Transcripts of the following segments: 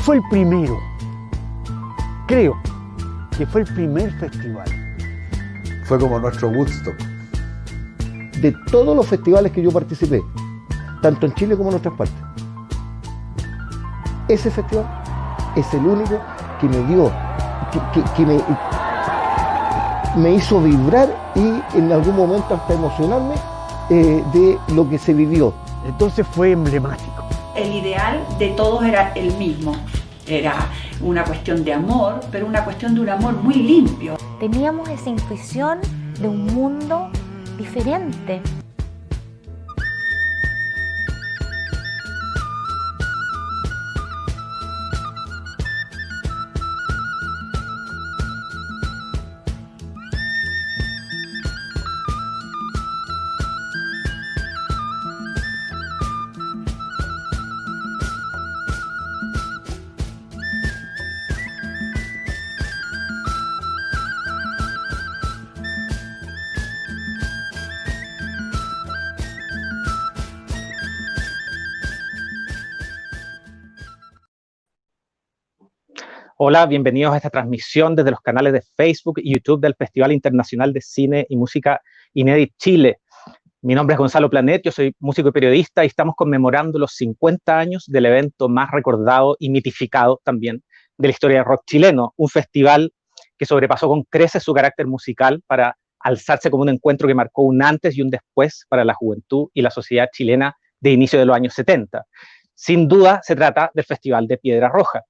fue el primero, creo que fue el primer festival. Fue como nuestro Woodstock. De todos los festivales que yo participé, tanto en Chile como en otras partes, ese festival es el único que me dio, que me hizo vibrar y en algún momento hasta emocionarme de lo que se vivió. Entonces fue emblemático. El ideal de todos era el mismo. Era una cuestión de amor, pero una cuestión de un amor muy limpio. Teníamos esa intuición de un mundo diferente. Hola, bienvenidos a esta transmisión desde los canales de Facebook y YouTube del Festival Internacional de Cine y Música Inédit Chile. Mi nombre es Gonzalo Planet, yo soy músico y periodista y estamos conmemorando los 50 años del evento más recordado y mitificado también de la historia del rock chileno, un festival que sobrepasó con creces su carácter musical para alzarse como un encuentro que marcó un antes y un después para la juventud y la sociedad chilena de inicio de los años 70. Sin duda se trata del Festival de Piedra Roja.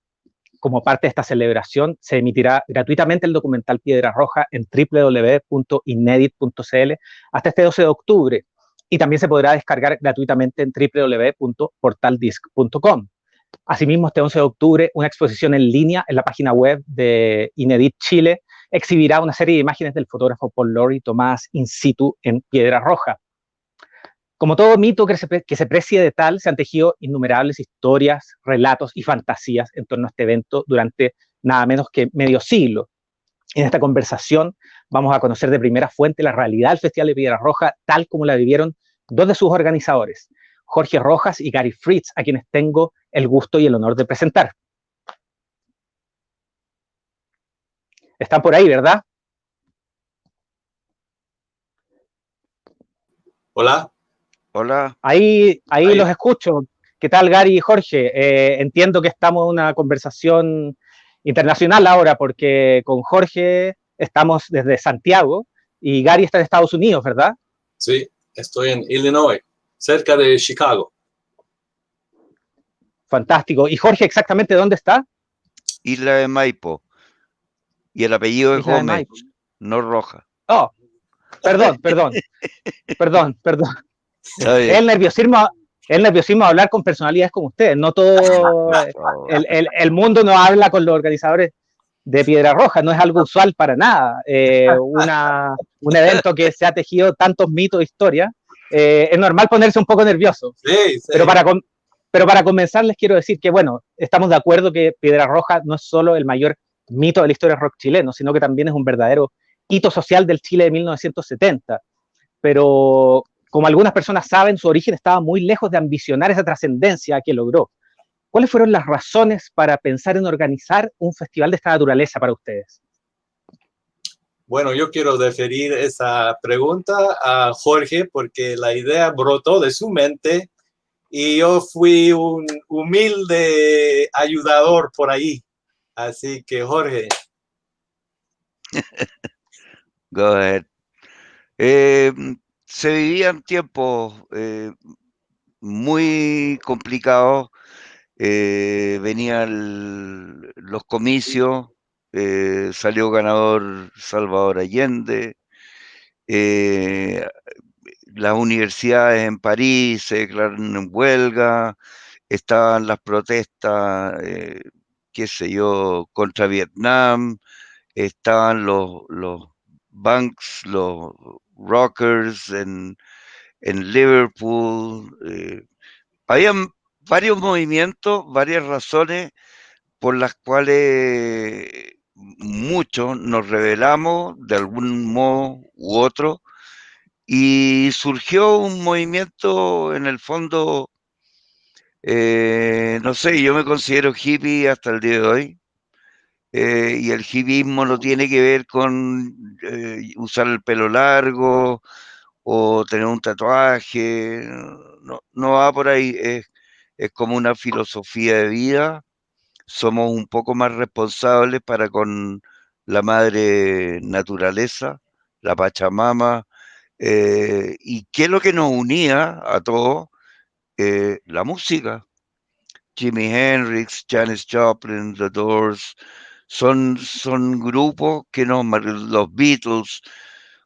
Como parte de esta celebración, se emitirá gratuitamente el documental Piedra Roja en www.inedit.cl hasta este 12 de octubre y también se podrá descargar gratuitamente en www.portaldisc.com. Asimismo, este 11 de octubre, una exposición en línea en la página web de Inedit Chile exhibirá una serie de imágenes del fotógrafo Paul Lawrie tomadas in situ en Piedra Roja. Como todo mito que se precie de tal, se han tejido innumerables historias, relatos y fantasías en torno a este evento durante nada menos que medio siglo. En esta conversación vamos a conocer de primera fuente la realidad del Festival de Piedra Roja tal como la vivieron dos de sus organizadores, Jorge Rojas y Gary Fritz, a quienes tengo el gusto y el honor de presentar. Están por ahí, ¿verdad? Hola. Hola. Ahí los escucho. ¿Qué tal, Gary y Jorge? Entiendo que estamos en una conversación internacional ahora, porque con Jorge estamos desde Santiago y Gary está en Estados Unidos, ¿verdad? Sí, estoy en Illinois, cerca de Chicago. Fantástico. ¿Y Jorge exactamente dónde está? Isla de Maipo. Y el apellido es Gómez, no Roja. Oh, perdón. El nerviosismo de hablar con personalidades como ustedes. No todo el mundo no habla con los organizadores de Piedra Roja, no es algo usual para nada. Un evento que se ha tejido tantos mitos e historias, es normal ponerse un poco nervioso. Sí. Pero para comenzar les quiero decir que, bueno, estamos de acuerdo que Piedra Roja no es solo el mayor mito de la historia del rock chileno, sino que también es un verdadero hito social del Chile de 1970. Pero como algunas personas saben, su origen estaba muy lejos de ambicionar esa trascendencia que logró. ¿Cuáles fueron las razones para pensar en organizar un festival de esta naturaleza para ustedes? Bueno, yo quiero deferir esa pregunta a Jorge porque la idea brotó de su mente y yo fui un humilde ayudador por ahí. Así que, Jorge. Go ahead. Se vivían tiempos muy complicados. Venían los comicios, salió ganador Salvador Allende, las universidades en París se declararon en huelga, estaban las protestas, qué sé yo, contra Vietnam, estaban los punks, los rockers en Liverpool. Habían varios movimientos, varias razones por las cuales muchos nos rebelamos de algún modo u otro y surgió un movimiento en el fondo No sé, yo me considero hippie hasta el día de hoy. Y el hippismo no tiene que ver con usar el pelo largo o tener un tatuaje, no, no va por ahí, es como una filosofía de vida. Somos un poco más responsables para con la madre naturaleza, la Pachamama. ¿Y qué es lo que nos unía a todos? La música. Jimi Hendrix, Janis Joplin, The Doors, son grupos que los Beatles,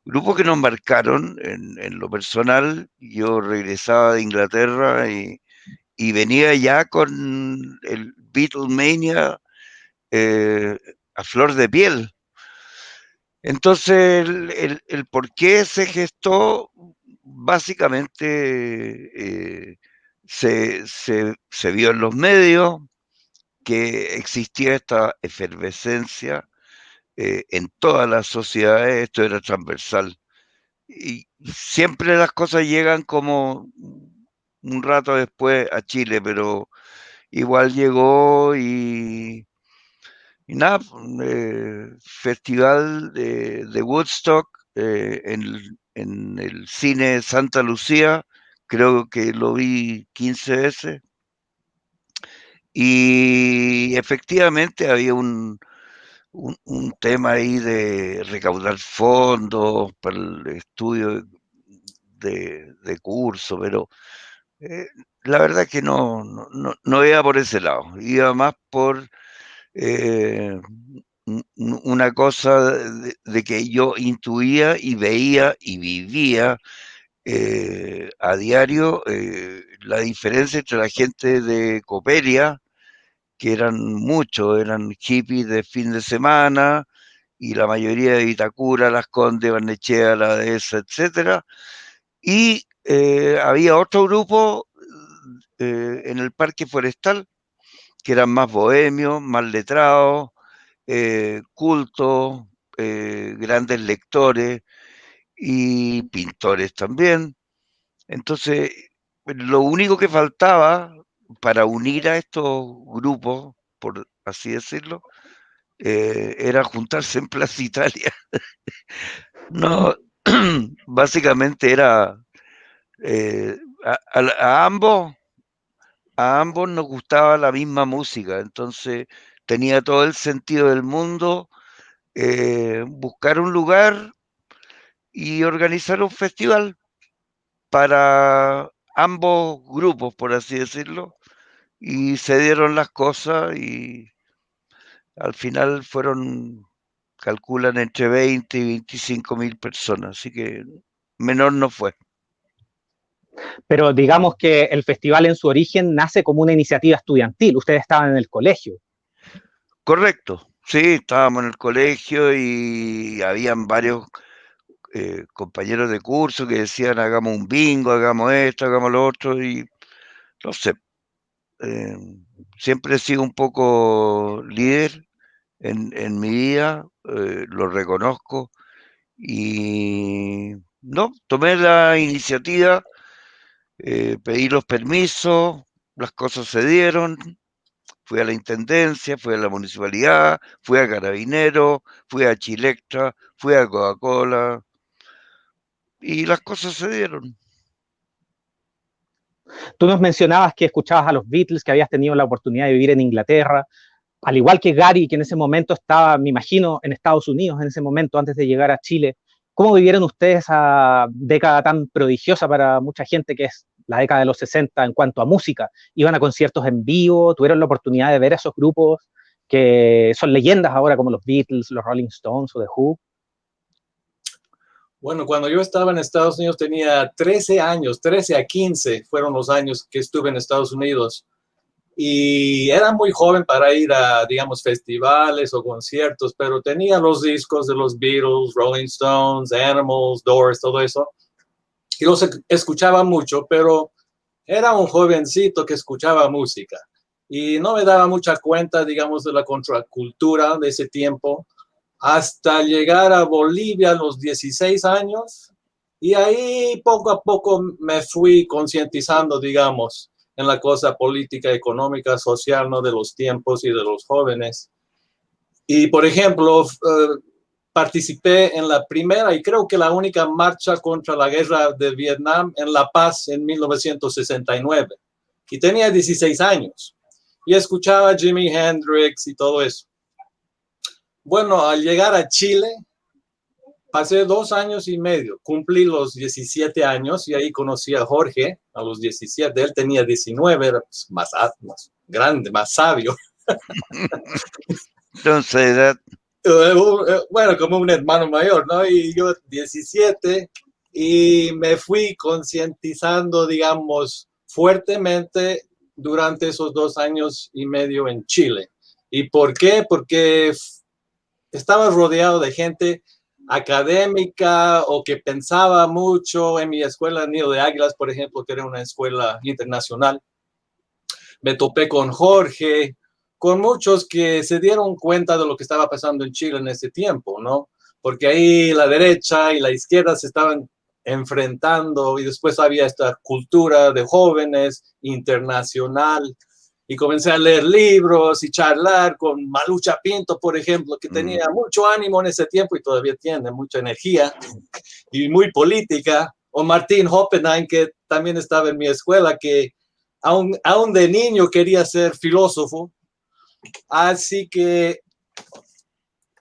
grupos que nos marcaron en lo personal. Yo regresaba de Inglaterra y venía ya con el Beatlemania a flor de piel. Entonces, el por qué se gestó, básicamente se vio en los medios que existía esta efervescencia en todas las sociedades, esto era transversal. Y siempre las cosas llegan como un rato después a Chile, pero igual llegó y nada, festival de Woodstock en el cine Santa Lucía, creo que lo vi 15 veces, y efectivamente había un tema ahí de recaudar fondos para el estudio de curso, pero eh, la verdad que no iba por ese lado, iba más por eh, una cosa de que yo intuía y veía y vivía a diario la diferencia entre la gente de Copelia, que eran muchos, eran hippies de fin de semana, y la mayoría de Vitacura, Las Condes, Barnechea, La Dehesa, etcétera. Y había otro grupo en el Parque Forestal, que eran más bohemios, más letrados, cultos, grandes lectores y pintores también. Entonces, lo único que faltaba para unir a estos grupos, por así decirlo, era juntarse en Plaza Italia. No, básicamente era a ambos nos gustaba la misma música, entonces tenía todo el sentido del mundo buscar un lugar y organizar un festival para ambos grupos, por así decirlo, y se dieron las cosas y al final fueron, calculan, entre 20 y 25.000 personas, así que menor no fue. Pero digamos que el festival en su origen nace como una iniciativa estudiantil. Ustedes estaban en el colegio. Correcto, sí, estábamos en el colegio y habían varios compañeros de curso que decían hagamos un bingo, hagamos esto, hagamos lo otro, y no sé, eh, siempre he sido un poco líder en mi vida, lo reconozco, y no, tomé la iniciativa, pedí los permisos, las cosas se dieron, fui a la intendencia, fui a la municipalidad, fui a Carabineros, fui a Chilectra, fui a Coca-Cola, y las cosas se dieron. Tú nos mencionabas que escuchabas a los Beatles, que habías tenido la oportunidad de vivir en Inglaterra, al igual que Gary, que en ese momento estaba, me imagino, en Estados Unidos, en ese momento, antes de llegar a Chile. ¿Cómo vivieron ustedes esa década tan prodigiosa para mucha gente, que es la década de los 60 en cuanto a música? ¿Iban a conciertos en vivo? ¿Tuvieron la oportunidad de ver a esos grupos que son leyendas ahora, como los Beatles, los Rolling Stones o The Who? Bueno, cuando yo estaba en Estados Unidos tenía 13 años, 13 a 15 fueron los años que estuve en Estados Unidos. Y era muy joven para ir a, digamos, festivales o conciertos, pero tenía los discos de los Beatles, Rolling Stones, Animals, Doors, todo eso. Y los escuchaba mucho, pero era un jovencito que escuchaba música. Y no me daba mucha cuenta, digamos, de la contracultura de ese tiempo, hasta llegar a Bolivia a los 16 años. Y ahí poco a poco me fui concientizando, digamos. en la cosa política, económica, social, ¿no? De los tiempos y de los jóvenes. Y, por ejemplo, participé en la primera y creo que la única marcha contra la guerra de Vietnam en La Paz en 1969. Y tenía 16 años. Y escuchaba a Jimi Hendrix y todo eso. Bueno, al llegar a Chile, pasé 2 años y medio. Cumplí los 17 años y ahí conocí a Jorge a los 17. Él tenía 19, era pues más grande, más sabio. Entonces, edad. Bueno, como un hermano mayor, ¿no? Y yo 17 y me fui concientizando, digamos, fuertemente durante esos 2 años y medio en Chile. ¿Y por qué? Porque estaba rodeado de gente académica o que pensaba mucho. En mi escuela Nido de Águilas, por ejemplo, que era una escuela internacional, me topé con Jorge, con muchos que se dieron cuenta de lo que estaba pasando en Chile en ese tiempo, ¿no? Porque ahí la derecha y la izquierda se estaban enfrentando y después había esta cultura de jóvenes internacional y comencé a leer libros y charlar con Malucha Pinto, por ejemplo, que tenía mucho ánimo en ese tiempo y todavía tiene mucha energía y muy política, o Martín Hoppenheim, que también estaba en mi escuela, que aún de niño quería ser filósofo. Así que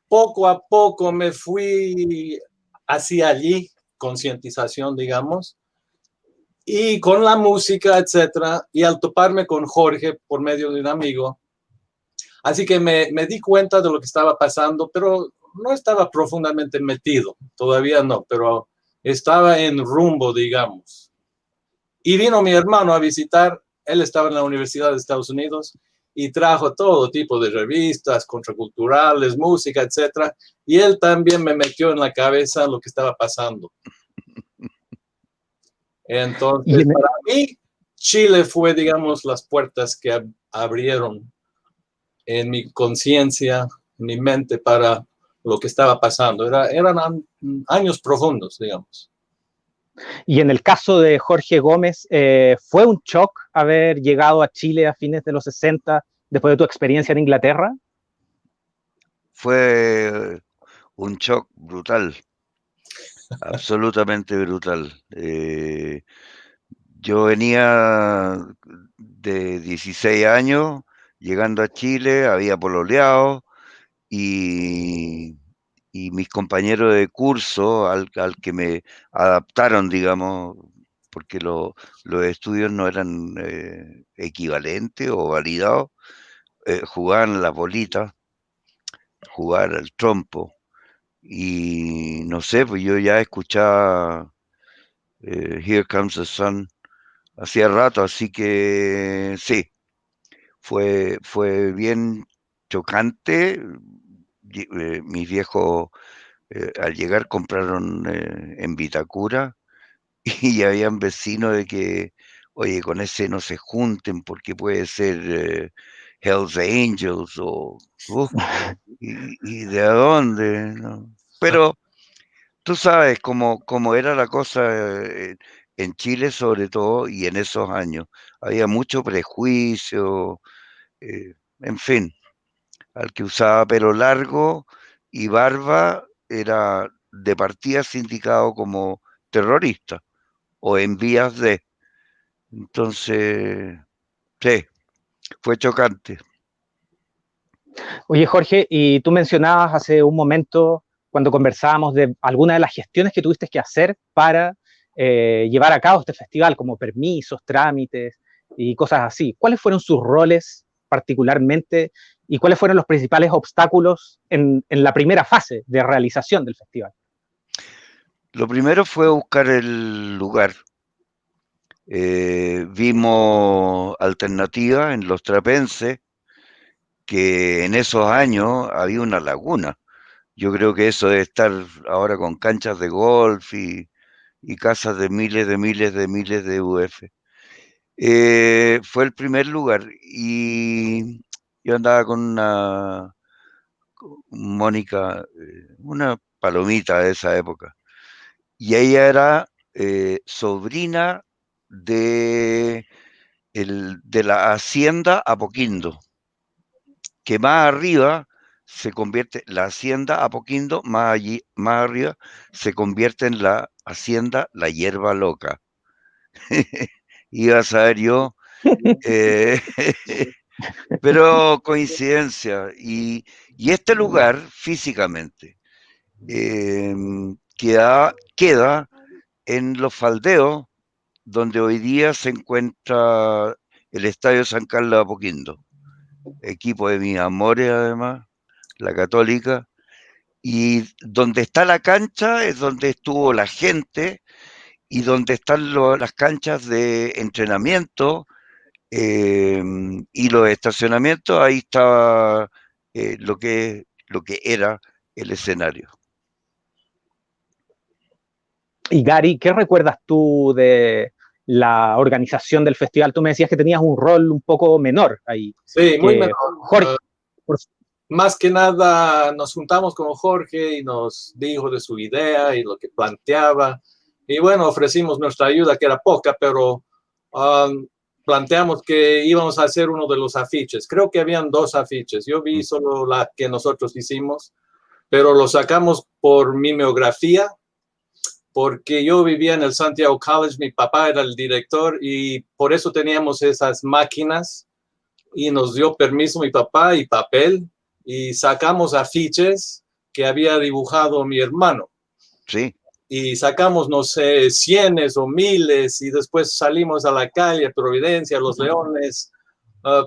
poco a poco me fui hacia allí, concientización, digamos, y con la música, etcétera, y al toparme con Jorge por medio de un amigo. Así que me di cuenta de lo que estaba pasando, pero no estaba profundamente metido, todavía no, pero estaba en rumbo, digamos. Y vino mi hermano a visitar, él estaba en la Universidad de Estados Unidos, y trajo todo tipo de revistas contraculturales, música, etcétera. Y él también me metió en la cabeza lo que estaba pasando. Entonces, para mí, Chile fue, digamos, las puertas que abrieron en mi conciencia, en mi mente, para lo que estaba pasando. Eran años profundos, digamos. Y en el caso de Jorge Gómez, ¿fue un shock haber llegado a Chile a fines de los 60 después de tu experiencia en Inglaterra? Fue un shock brutal, absolutamente brutal. Yo venía de 16 años, llegando a Chile, había pololeado y mis compañeros de curso, al que me adaptaron, digamos, porque los estudios no eran equivalentes o validados, jugaban las bolitas, jugar al trompo. Y no sé, pues yo ya escuchaba Here Comes the Sun hacía rato, así que sí, fue bien chocante. Mis viejos al llegar compraron en Vitacura y habían vecinos de que, oye, con ese no se junten porque puede ser Hells Angels o... ¿y de dónde? ¿No? Pero tú sabes cómo era la cosa en Chile sobre todo y en esos años. Había mucho prejuicio, en fin, al que usaba pelo largo y barba era de partida sindicado como terrorista o en vías de. Entonces, sí, fue chocante. Oye, Jorge, y tú mencionabas hace un momento, cuando conversábamos de algunas de las gestiones que tuviste que hacer para llevar a cabo este festival, como permisos, trámites y cosas así. ¿Cuáles fueron sus roles particularmente y cuáles fueron los principales obstáculos en la primera fase de realización del festival? Lo primero fue buscar el lugar. Vimos alternativas en Los Trapenses, que en esos años había una laguna. Yo creo que eso debe estar ahora con canchas de golf y casas de miles de UF. Fue el primer lugar y yo andaba con una Mónica, una palomita de esa época, y ella era sobrina de de la Hacienda Apoquindo, que más arriba se convierte, la Hacienda Apoquindo, más arriba, se convierte en la Hacienda La Hierba Loca. Iba a saber yo, pero coincidencia. Y este lugar físicamente queda en Los Faldeos, donde hoy día se encuentra el Estadio San Carlos de Apoquindo, equipo de mis amores además, la Católica, y donde está la cancha es donde estuvo la gente y donde están las canchas de entrenamiento y los estacionamientos, ahí estaba lo que era el escenario. Y Gary, ¿qué recuerdas tú de la organización del festival? Tú me decías que tenías un rol un poco menor ahí. Sí, muy menor. Jorge, más que nada nos juntamos con Jorge y nos dijo de su idea y lo que planteaba. Y bueno, ofrecimos nuestra ayuda, que era poca, pero planteamos que íbamos a hacer uno de los afiches. Creo que habían 2 afiches. Yo vi solo la que nosotros hicimos, pero lo sacamos por mimeografía, porque yo vivía en el Santiago College, mi papá era el director y por eso teníamos esas máquinas y nos dio permiso mi papá y papel y sacamos afiches que había dibujado mi hermano. Sí. Y sacamos, no sé, cientos o miles y después salimos a la calle, Providencia, Los Leones,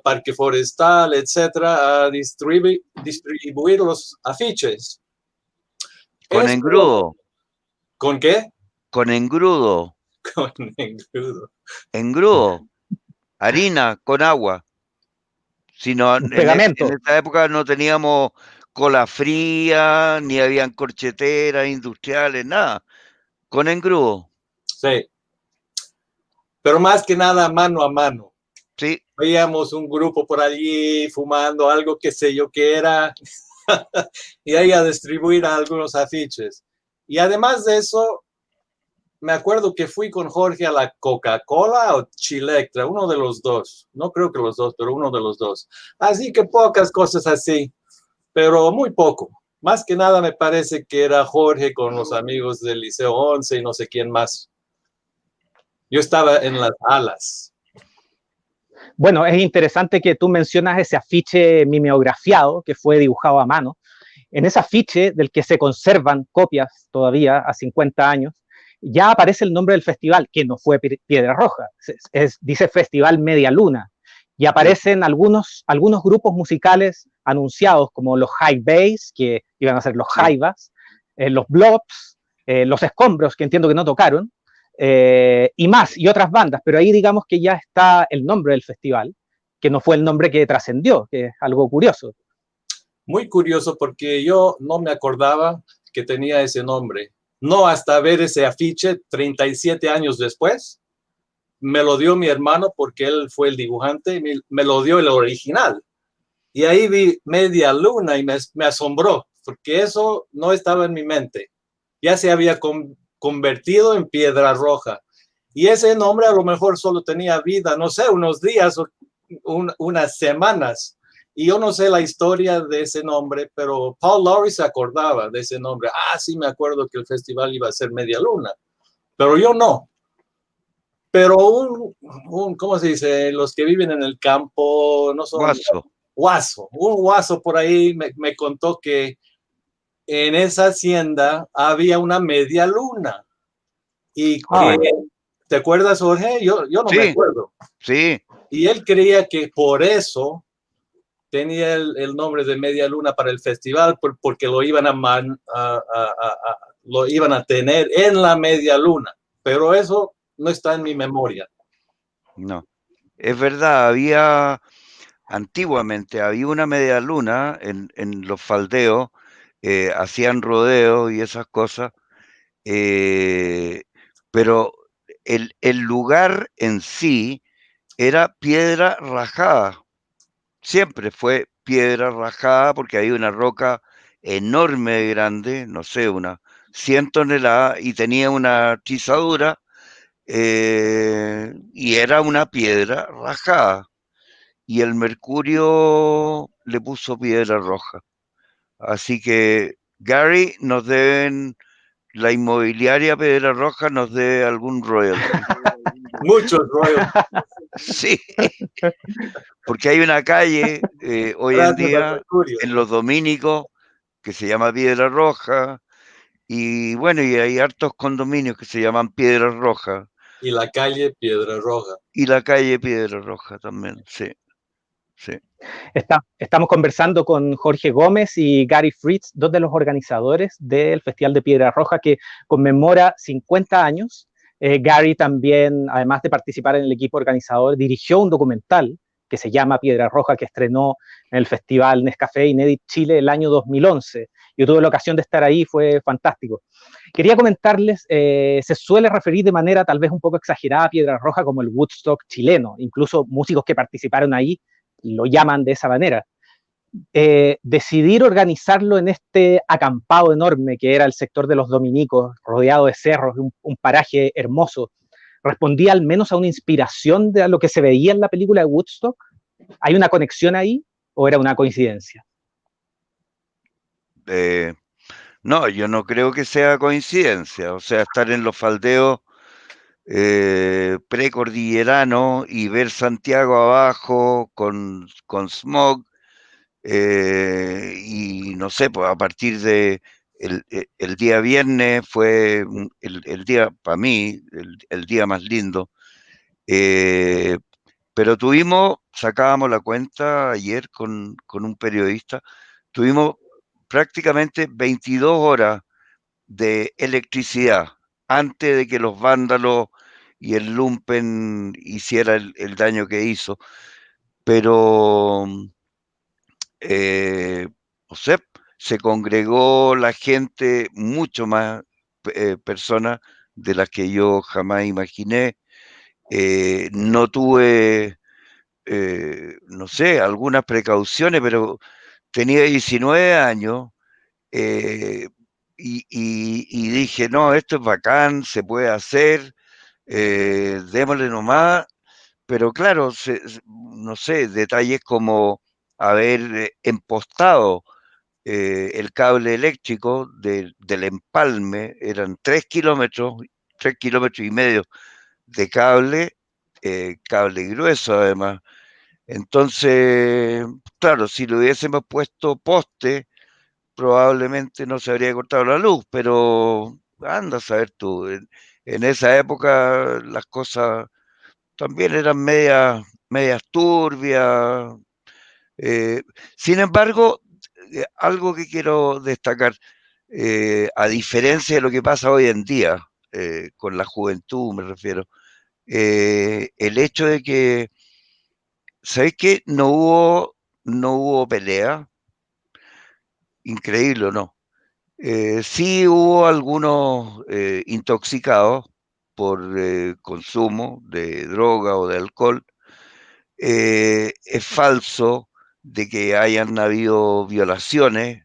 Parque Forestal, etcétera, a distribuir los afiches. Con engrudo. ¿Con qué? Con engrudo. Con engrudo. Engrudo. Harina con agua. Sino en esta época no teníamos cola fría, ni habían corcheteras industriales, nada. Con engrudo. Sí. Pero más que nada mano a mano. Sí. Veíamos un grupo por allí fumando algo que sé yo que era y ahí a distribuir algunos afiches. Y además de eso, me acuerdo que fui con Jorge a la Coca-Cola o Chilectra, uno de los dos. No creo que los dos, pero uno de los dos. Así que pocas cosas así, pero muy poco. Más que nada me parece que era Jorge con los amigos del Liceo 11 y no sé quién más. Yo estaba en las alas. Bueno, es interesante que tú mencionas ese afiche mimeografiado que fue dibujado a mano. En ese afiche, del que se conservan copias todavía a 50 años, ya aparece el nombre del festival, que no fue Piedra Roja, dice Festival Media Luna, y aparecen algunos grupos musicales anunciados, como los High Bass, que iban a ser los Jaivas, los Blobs, los Escombros, que entiendo que no tocaron, y más, y otras bandas, pero ahí digamos que ya está el nombre del festival, que no fue el nombre que trascendió, que es algo curioso. Muy curioso porque yo no me acordaba que tenía ese nombre. No hasta ver ese afiche 37 años después. Me lo dio mi hermano porque él fue el dibujante y me lo dio el original. Y ahí vi Media Luna y me asombró porque eso no estaba en mi mente. Ya se había convertido en Piedra Roja. Y ese nombre a lo mejor solo tenía vida, no sé, unos días o unas semanas. Y yo no sé la historia de ese nombre, pero Paul Lawrie se acordaba de ese nombre. Ah, sí, me acuerdo que el festival iba a ser Media Luna, pero yo no. Pero ¿cómo se dice? Los que viven en el campo no son... Guaso. Un guaso por ahí me contó que en esa hacienda había una media luna. Y ¿te acuerdas, Jorge? Yo no me acuerdo. Sí. Y él creía que por eso tenía el nombre de Media Luna para el festival, porque lo iban lo iban a tener en la Media Luna. Pero eso no está en mi memoria. No. Es verdad, antiguamente había una media luna en Los Faldeos, hacían rodeos y esas cosas, pero el lugar en sí era piedra rajada, siempre fue piedra rajada porque había una roca enorme, grande, no sé, unas 100 toneladas y tenía una tizadura y era una piedra rajada. Y el Mercurio le puso piedra roja. Así que Gary, nos deben, la inmobiliaria Piedra Roja nos debe algún royalty. Muchos royalties. Sí, porque hay una calle hoy en Gracias al día Mercurio. en Los Dominicos que se llama Piedra Roja, y bueno, y hay hartos condominios que se llaman Piedra Roja, Y la calle Piedra Roja. y la calle Piedra Roja también, sí, sí. Estamos conversando con Jorge Gómez y Gary Fritz, dos de los organizadores del Festival de Piedra Roja que conmemora 50 años. Gary también, además de participar en el equipo organizador, dirigió un documental que se llama Piedra Roja, que estrenó en el Festival Nescafé Inédit Chile el año 2011. Yo tuve la ocasión de estar ahí, fue fantástico. Quería comentarles, se suele referir de manera tal vez un poco exagerada a Piedra Roja como el Woodstock chileno. Incluso músicos que participaron ahí lo llaman de esa manera. Decidir organizarlo en este acampado enorme que era el sector de los Dominicos, rodeado de cerros, un paraje hermoso, ¿respondía al menos a una inspiración de lo que se veía en la película de Woodstock? ¿Hay una conexión ahí o era una coincidencia? No, yo no creo que sea coincidencia. O sea, estar en los faldeos precordilleranos y ver Santiago abajo con smog, y no sé, pues a partir de el día viernes fue el día, para mí, el día más lindo. Pero sacábamos la cuenta ayer con un periodista, tuvimos prácticamente 22 horas de electricidad antes de que los vándalos y el lumpen hiciera el daño que hizo. Pero, o sea, se congregó la gente, mucho más personas de las que yo jamás imaginé. No tuve, no sé, algunas precauciones, pero tenía 19 años, y dije, no, esto es bacán, se puede hacer, démosle nomás. Pero claro, no sé, detalles como haber empostado el cable eléctrico del empalme, eran 3,5 kilómetros de cable, cable grueso además. Entonces, claro, si le hubiésemos puesto poste, probablemente no se habría cortado la luz, pero anda a saber tú, en esa época las cosas también eran medias turbias. eh, Sin embargo, algo que quiero destacar, a diferencia de lo que pasa hoy en día, con la juventud me refiero, el hecho de que, ¿sabéis qué? No hubo pelea, increíble o no. Sí hubo algunos intoxicados por consumo de droga o de alcohol. Es falso de que hayan habido violaciones.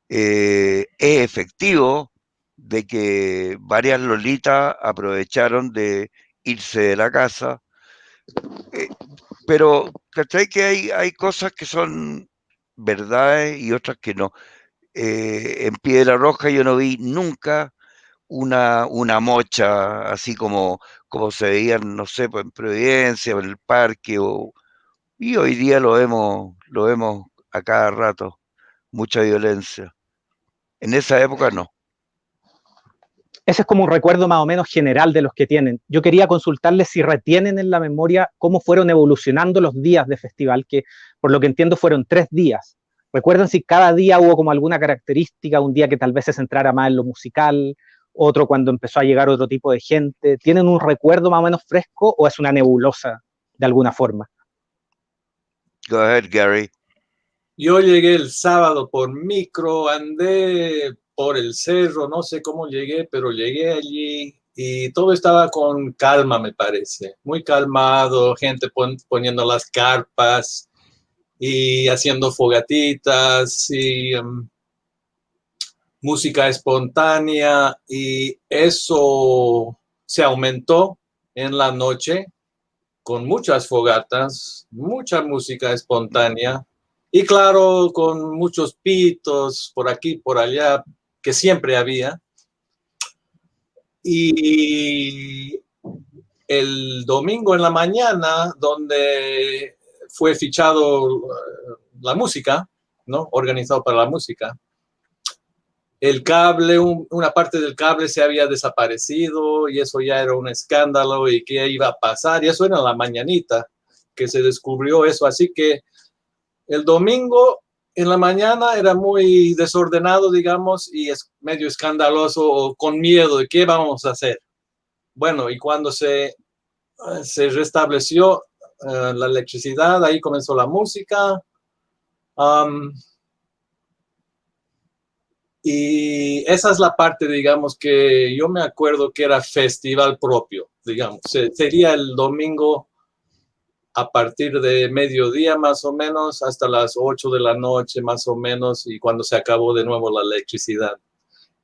Es efectivo de que varias lolitas aprovecharon de irse de la casa. Pero, ¿cachai? Que hay cosas que son verdades y otras que no. En Piedra Roja yo no vi nunca una mocha así como se veían, no sé, pues en Providencia, en el parque, y hoy día lo vemos a cada rato, mucha violencia. En esa época no. Ese es como un recuerdo más o menos general de los que tienen. Yo quería consultarles si retienen en la memoria cómo fueron evolucionando los días de festival, que por lo que entiendo fueron 3 días. ¿Recuerdan si cada día hubo como alguna característica, un día que tal vez se centrara más en lo musical, otro cuando empezó a llegar otro tipo de gente? ¿Tienen un recuerdo más o menos fresco o es una nebulosa de alguna forma? Go ahead, Gary. Yo llegué el sábado por micro, andé por el cerro, no sé cómo llegué, pero llegué allí y todo estaba con calma, me parece. Muy calmado, gente poniendo las carpas y haciendo fogatitas y música espontánea, y eso se aumentó en la noche con muchas fogatas, mucha música espontánea y claro, con muchos pitos por aquí, por allá, que siempre había. Y el domingo en la mañana, donde fue fichado la música, ¿no? Organizado para la música, el cable, una parte del cable se había desaparecido y eso ya era un escándalo y qué iba a pasar. Y eso era en la mañanita que se descubrió eso. Así que el domingo en la mañana era muy desordenado, digamos, y es medio escandaloso o con miedo de qué vamos a hacer. Bueno, y cuando se restableció la electricidad, ahí comenzó la música. Y esa es la parte, digamos, que yo me acuerdo que era festival propio, digamos. Sería el domingo a partir de mediodía más o menos hasta las 8 de la noche más o menos y cuando se acabó de nuevo la electricidad.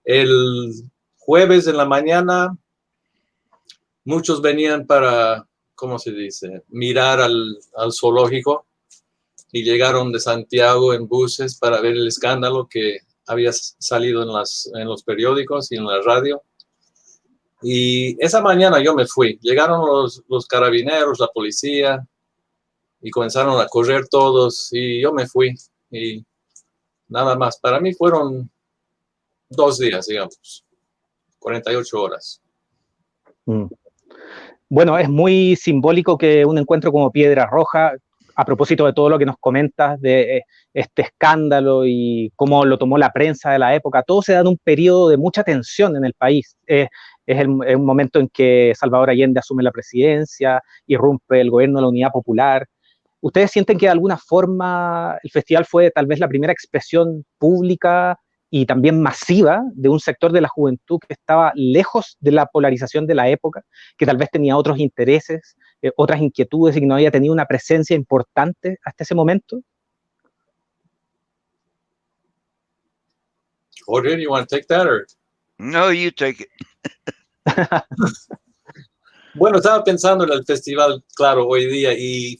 El jueves en la mañana muchos venían para, ¿cómo se dice?, mirar al zoológico y llegaron de Santiago en buses para ver el escándalo que había salido en los periódicos y en la radio. Y esa mañana yo me fui. Llegaron los carabineros, la policía, y comenzaron a correr todos, y yo me fui. Y nada más. Para mí fueron 2 días, digamos, 48 horas. Bueno, es muy simbólico que un encuentro como Piedra Roja, a propósito de todo lo que nos comentas de este escándalo y cómo lo tomó la prensa de la época, todo se da en un periodo de mucha tensión en el país. Es un momento en que Salvador Allende asume la presidencia, irrumpe el gobierno de la Unidad Popular. ¿Ustedes sienten que de alguna forma el festival fue tal vez la primera expresión pública y también masiva de un sector de la juventud que estaba lejos de la polarización de la época, que tal vez tenía otros intereses, otras inquietudes y que no había tenido una presencia importante hasta ese momento? Jorge, you want to take that or? No, you take it. Bueno, estaba pensando en el festival, claro, hoy día y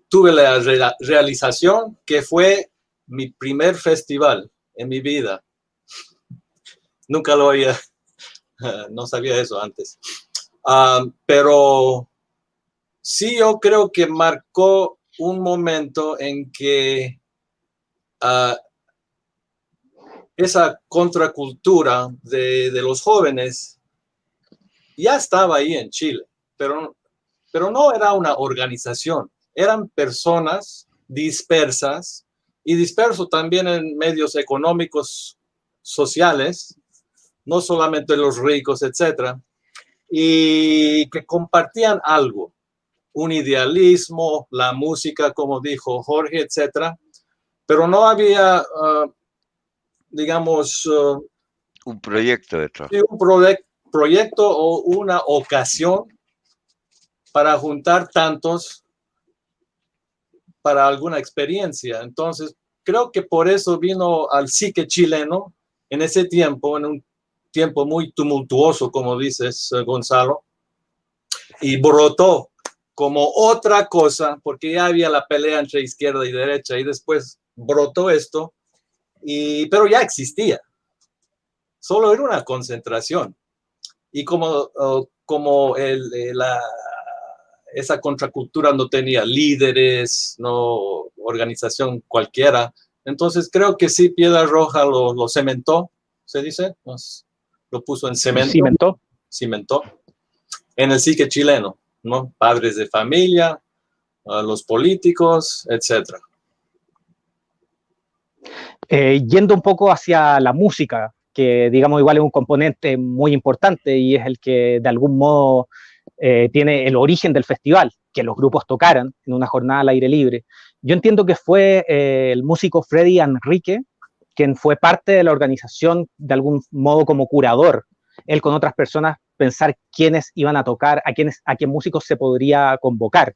tuve la realización que fue mi primer festival en mi vida. Nunca lo había, no sabía eso antes. Pero sí, yo creo que marcó un momento en que esa contracultura de los jóvenes ya estaba ahí en Chile, pero no era una organización, eran personas dispersas y dispersos también en medios económicos, sociales, no solamente los ricos, etcétera, y que compartían algo, un idealismo, la música, como dijo Jorge, etcétera, pero no había, digamos, un proyecto detrás. Un proyecto o una ocasión para juntar tantos para alguna experiencia. Entonces, creo que por eso vino al psique chileno en ese tiempo, en un tiempo muy tumultuoso, como dices, Gonzalo, y brotó como otra cosa, porque ya había la pelea entre izquierda y derecha, y después brotó esto, pero ya existía. Solo era una concentración. Y como esa contracultura no tenía líderes, no organización cualquiera, entonces creo que sí, Piedra Roja lo cementó, se dice, lo puso en cemento. Cimentó en el psique chileno, ¿no? Padres de familia, los políticos, etc. Yendo un poco hacia la música, que digamos igual es un componente muy importante y es el que de algún modo tiene el origen del festival, que los grupos tocaran en una jornada al aire libre. Yo entiendo que fue el músico Freddy Enrique quien fue parte de la organización de algún modo como curador, él con otras personas pensar quiénes iban a tocar, a qué músicos se podría convocar.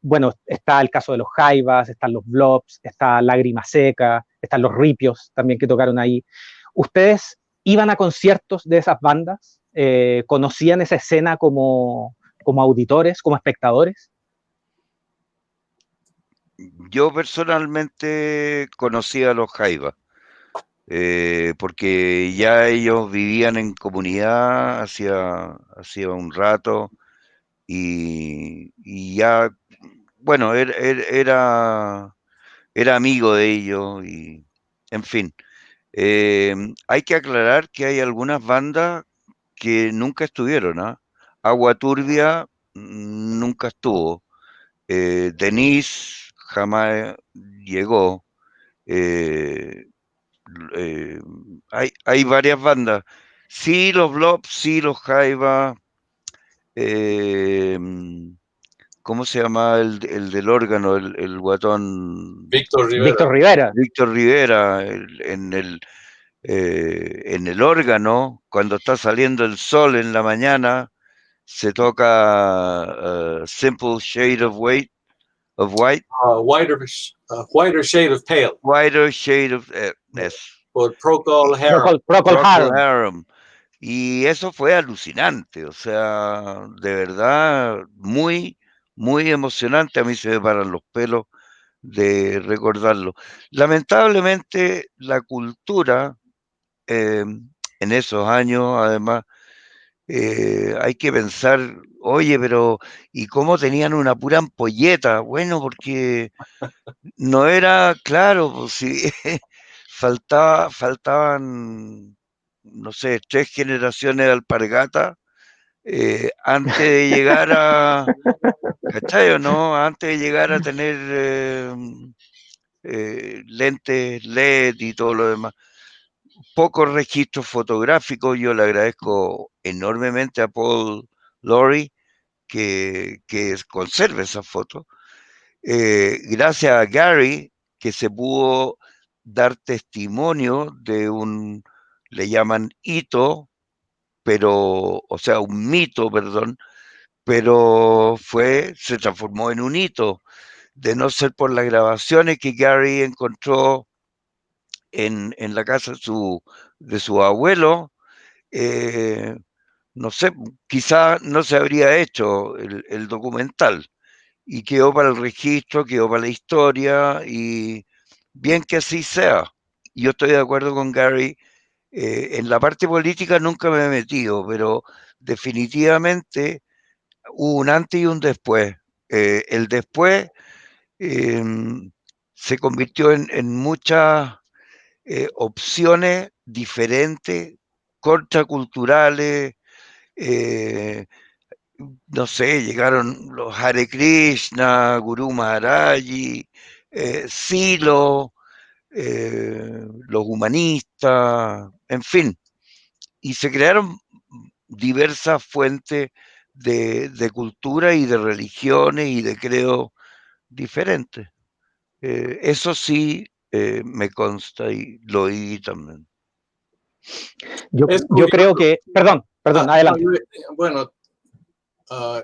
Bueno, está el caso de los Jaivas, están los Blobs, está Lágrima Seca, están los Ripios también que tocaron ahí. ¿Ustedes ¿Iban a conciertos de esas bandas? ¿Conocían esa escena como auditores, como espectadores? Yo personalmente conocía a los Jaivas, porque ya ellos vivían en comunidad hacía un rato y ya, bueno, era amigo de ellos y, en fin. Hay que aclarar que hay algunas bandas que nunca estuvieron, ¿ah? Agua Turbia nunca estuvo. Denise jamás llegó. Eh, eh, hay varias bandas. Sí, los Blobs, sí, los Jaiba. eh, ¿Cómo se llama el del órgano, el guatón? Víctor Rivera. Víctor Rivera. Víctor Rivera, en el órgano, cuando está saliendo el sol en la mañana, se toca Simple Shade of White, Whiter Shade of Pale. Whiter Shade of Por Procol Harum. Procol Harum. Harum. Y eso fue alucinante, o sea, de verdad, muy, muy emocionante. A mí se me paran los pelos de recordarlo. Lamentablemente, la cultura en esos años, además, hay que pensar, oye, pero ¿y cómo tenían una pura ampolleta? Bueno, porque no era claro, pues si faltaban, no sé, 3 generaciones de alpargata antes de llegar a, ¿cachai o no? Antes de llegar a tener lentes LED y todo lo demás. Pocos registros fotográficos. Yo le agradezco enormemente a Paul Lawrie que conserve esa foto. Gracias a Gary, que se pudo dar testimonio de le llaman hito, o sea, un mito, perdón, pero se transformó en un hito, de no ser por las grabaciones que Gary encontró en la casa de su abuelo. No sé, quizá no se habría hecho el documental y quedó para el registro, quedó para la historia y bien que así sea. Yo estoy de acuerdo con Gary. En la parte política nunca me he metido, pero definitivamente hubo un antes y un después. El después se convirtió en muchas opciones diferentes, contraculturales. No sé, llegaron los Hare Krishna, Guru Maharaji, Silo, los humanistas, en fin, y se crearon diversas fuentes de cultura y de religiones y de credos diferentes. Eso sí me consta y lo oí también. Yo creo que, perdón, adelante. Bueno,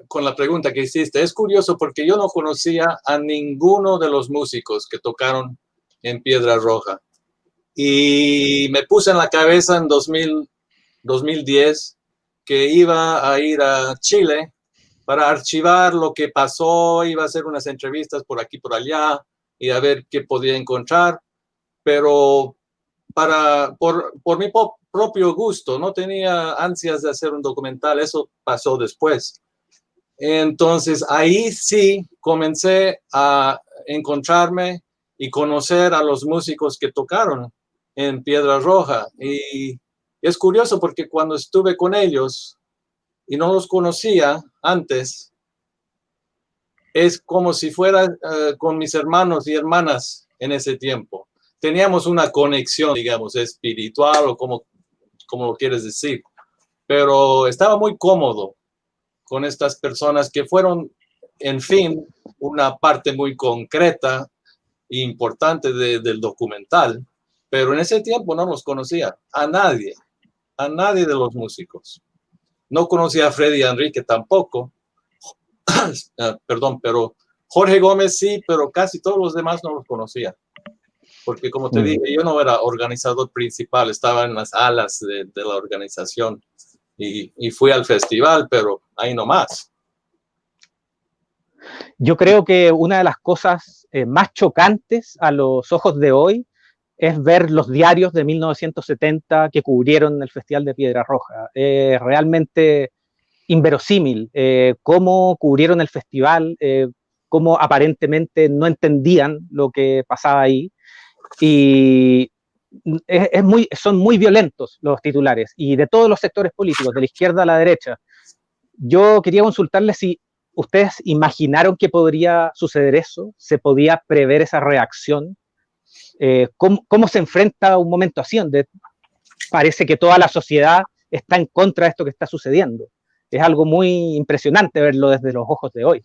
con la pregunta que hiciste, es curioso porque yo no conocía a ninguno de los músicos que tocaron en Piedra Roja. Y me puse en la cabeza en 2010 que iba a ir a Chile para archivar lo que pasó, iba a hacer unas entrevistas por aquí, por allá, y a ver qué podía encontrar, pero por mi propio gusto, no tenía ansias de hacer un documental, eso pasó después. Entonces ahí sí comencé a encontrarme y conocer a los músicos que tocaron en Piedra Roja. Y es curioso porque cuando estuve con ellos y no los conocía antes, es como si fuera con mis hermanos y hermanas en ese tiempo. Teníamos una conexión, digamos, espiritual o como lo quieres decir, pero estaba muy cómodo con estas personas que fueron, en fin, una parte muy concreta e importante del documental, pero en ese tiempo no los conocía a nadie de los músicos. No conocía a Freddy Enrique tampoco, perdón, pero Jorge Gómez sí, pero casi todos los demás no los conocía. porque como te dije, yo no era organizador principal, estaba en las alas de la organización y fui al festival, pero ahí nomás. Yo creo que una de las cosas más chocantes a los ojos de hoy es ver los diarios de 1970 que cubrieron el Festival de Piedra Roja. Realmente inverosímil cómo cubrieron el festival, cómo aparentemente no entendían lo que pasaba ahí. Y son muy violentos los titulares, y de todos los sectores políticos, de la izquierda a la derecha. Yo quería consultarles si ustedes imaginaron que podría suceder eso, se podía prever esa reacción. ¿Cómo se enfrenta a un momento así, donde parece que toda la sociedad está en contra de esto que está sucediendo? Es algo muy impresionante verlo desde los ojos de hoy.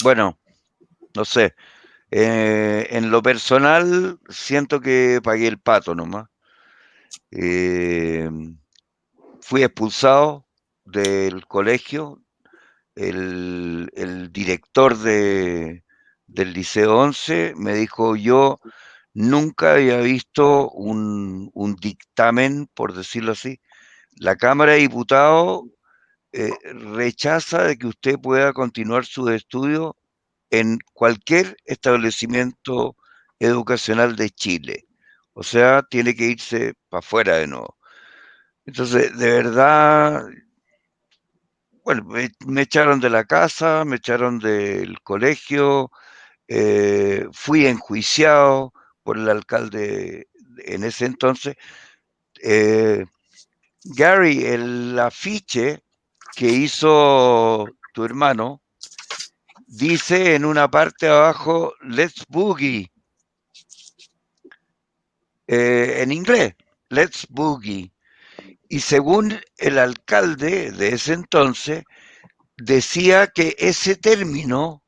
Bueno, no sé. En lo personal, siento que pagué el pato nomás. Fui expulsado del colegio. El director del Liceo 11 me dijo: yo nunca había visto un dictamen, por decirlo así. La Cámara de Diputados rechaza de que usted pueda continuar sus estudios en cualquier establecimiento educacional de Chile. O sea, tiene que irse para afuera de nuevo. Entonces, de verdad, bueno, me echaron de la casa, me echaron del colegio, fui enjuiciado por el alcalde en ese entonces. Gary, el afiche que hizo tu hermano dice en una parte abajo "Let's Boogie", en inglés, "Let's Boogie", y según el alcalde de ese entonces decía que ese término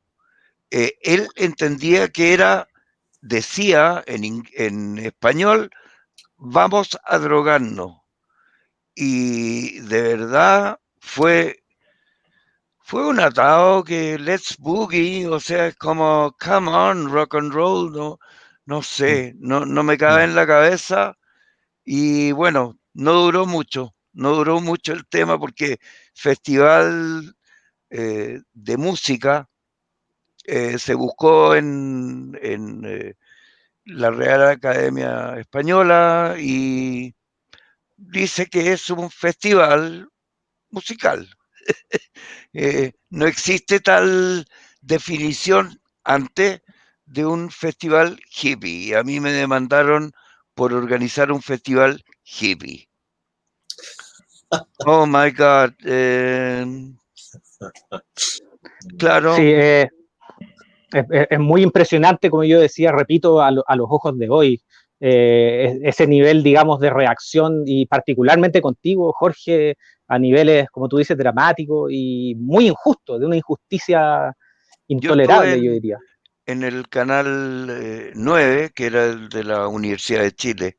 él entendía que decía en español, vamos a drogarnos, y de verdad fue un atado que "Let's Boogie", o sea, es como "Come on, rock and roll", no sé, no me cabe en la cabeza. Y bueno, no duró mucho el tema, porque festival de música se buscó en la Real Academia Española y dice que es un festival musical. No existe tal definición antes de un festival hippie. A mí me demandaron por organizar un festival hippie. Oh my God. Claro. Sí, es muy impresionante, como yo decía, repito, a los ojos de hoy. Ese nivel, digamos, de reacción, y particularmente contigo, Jorge, a niveles, como tú dices, dramáticos y muy injustos, de una injusticia intolerable, yo diría. En el canal 9, que era el de la Universidad de Chile,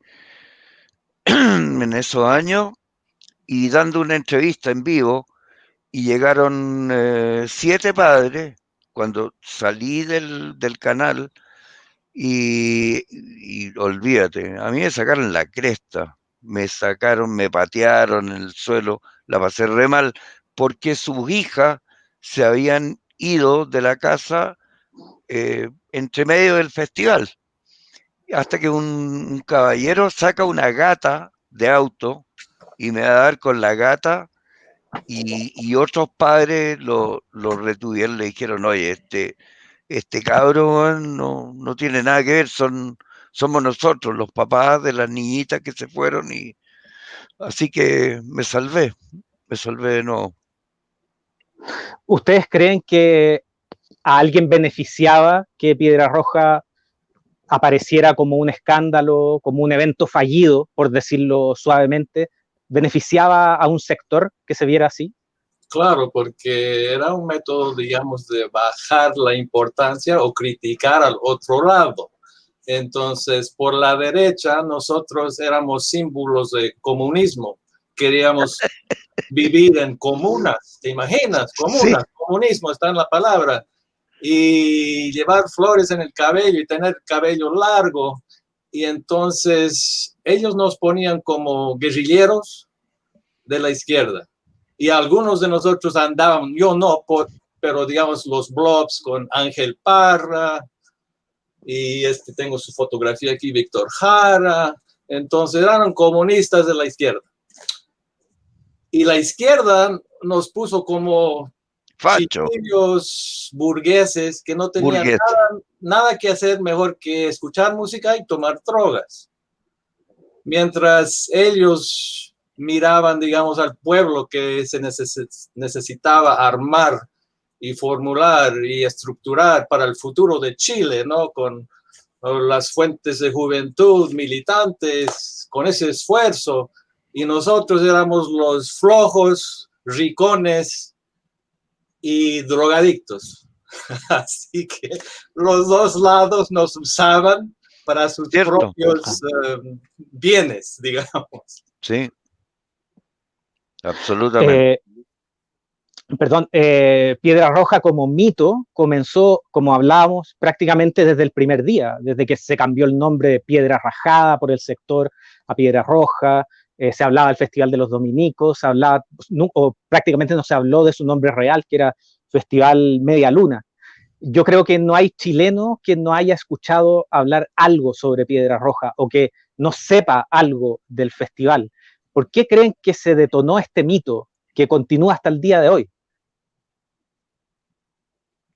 en esos años, y dando una entrevista en vivo, y llegaron 7 padres cuando salí del canal, y olvídate, a mí me sacaron la cresta, me patearon en el suelo, la pasé re mal, porque sus hijas se habían ido de la casa entre medio del festival, hasta que un caballero saca una gata de auto y me va a dar con la gata, y otros padres lo retuvieron, le dijeron: oye, este cabro no tiene nada que ver, somos nosotros, los papás de las niñitas que se fueron, y así que me salvé de nuevo. ¿Ustedes creen que a alguien beneficiaba que Piedra Roja apareciera como un escándalo, como un evento fallido, por decirlo suavemente? ¿Beneficiaba a un sector que se viera así? Claro, porque era un método, digamos, de bajar la importancia o criticar al otro lado. Entonces, por la derecha, nosotros éramos símbolos de comunismo. Queríamos vivir en comunas, ¿te imaginas? Comunas, sí. Comunismo está en la palabra. y llevar flores en el cabello y tener cabello largo. Y entonces ellos nos ponían como guerrilleros de la izquierda. Y algunos de nosotros andaban, yo no, pero digamos los blogs con Ángel Parra, y tengo su fotografía aquí, Víctor Jara. Entonces eran comunistas de la izquierda. Y la izquierda nos puso como chiquillos burgueses que no tenían nada que hacer mejor que escuchar música y tomar drogas. Mientras ellos miraban, digamos, al pueblo que se necesitaba armar y formular y estructurar para el futuro de Chile, ¿no? Con las fuentes de juventud, militantes, con ese esfuerzo. Y nosotros éramos los flojos, ricones y drogadictos. Así que los dos lados nos usaban para sus propios bienes, digamos. Sí, absolutamente. Piedra Roja como mito comenzó, como hablábamos, prácticamente desde el primer día, desde que se cambió el nombre de Piedra Rajada por el sector a Piedra Roja. Se hablaba del Festival de los Dominicos, prácticamente no se habló de su nombre real, que era Festival Media Luna. Yo creo que no hay chileno que no haya escuchado hablar algo sobre Piedra Roja o que no sepa algo del festival. ¿Por qué creen que se detonó este mito que continúa hasta el día de hoy?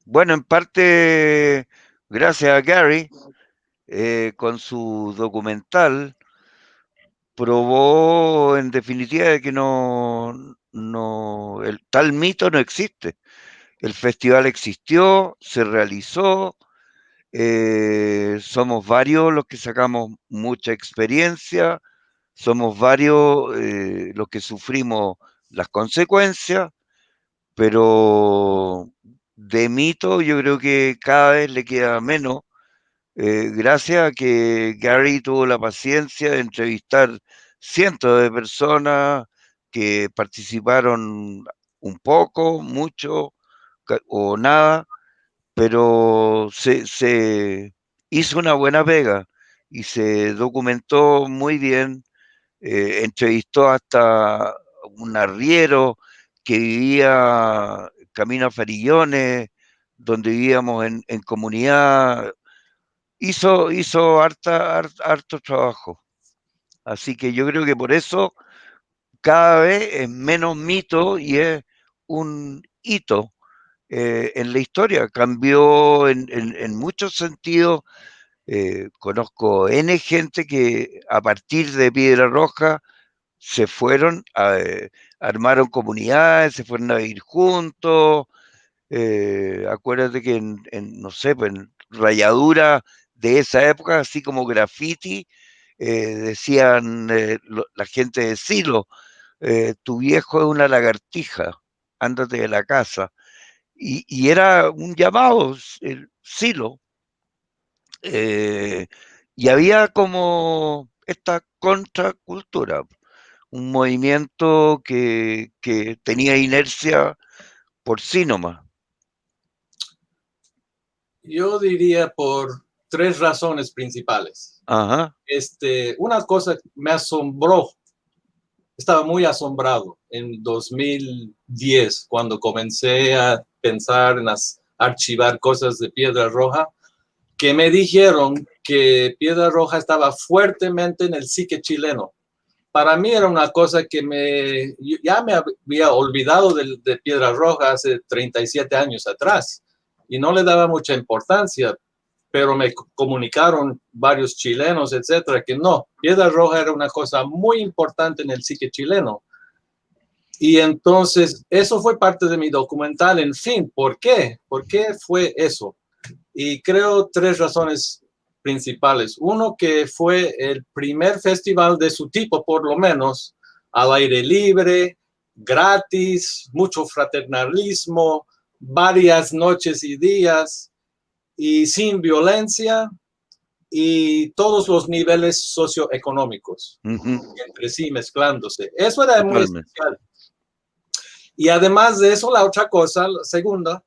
Bueno, en parte gracias a Gary, con su documental, probó en definitiva de que el tal mito no existe. El festival existió, se realizó, somos varios los que sacamos mucha experiencia, somos varios los que sufrimos las consecuencias, pero de mito yo creo que cada vez le queda menos, gracias a que Gary tuvo la paciencia de entrevistar cientos de personas que participaron un poco, mucho o nada, pero se hizo una buena pega y se documentó muy bien. Entrevistó hasta un arriero que vivía camino a Farillones, donde vivíamos en comunidad. Hizo harto trabajo. Así que yo creo que por eso cada vez es menos mito y es un hito en la historia. Cambió en muchos sentidos. Conozco N gente que a partir de Piedra Roja se fueron, armaron comunidades, se fueron a vivir juntos. Acuérdate que no sé, pues en rayadura de esa época, así como graffiti, decían la gente de Silo, tu viejo es una lagartija, ándate de la casa. Y era un llamado, el Silo. Y había como esta contracultura, un movimiento que tenía inercia por sí nomás. Yo diría por 3 razones principales. Ajá. Una cosa me asombró, estaba muy asombrado en 2010 cuando comencé a pensar en archivar cosas de Piedra Roja, que me dijeron que Piedra Roja estaba fuertemente en el psique chileno. Para mí era una cosa que ya me había olvidado de Piedra Roja hace 37 años atrás y no le daba mucha importancia, pero me comunicaron varios chilenos, etcétera, que no, Piedra Roja era una cosa muy importante en el psique chileno. Y entonces eso fue parte de mi documental. En fin, ¿por qué? ¿Por qué fue eso? Y creo 3 razones principales. Uno, que fue el primer festival de su tipo, por lo menos, al aire libre, gratis, mucho fraternalismo, varias noches y días, y sin violencia, y todos los niveles socioeconómicos, entre sí mezclándose. Eso era muy especial. Y además de eso, la otra cosa, la segunda,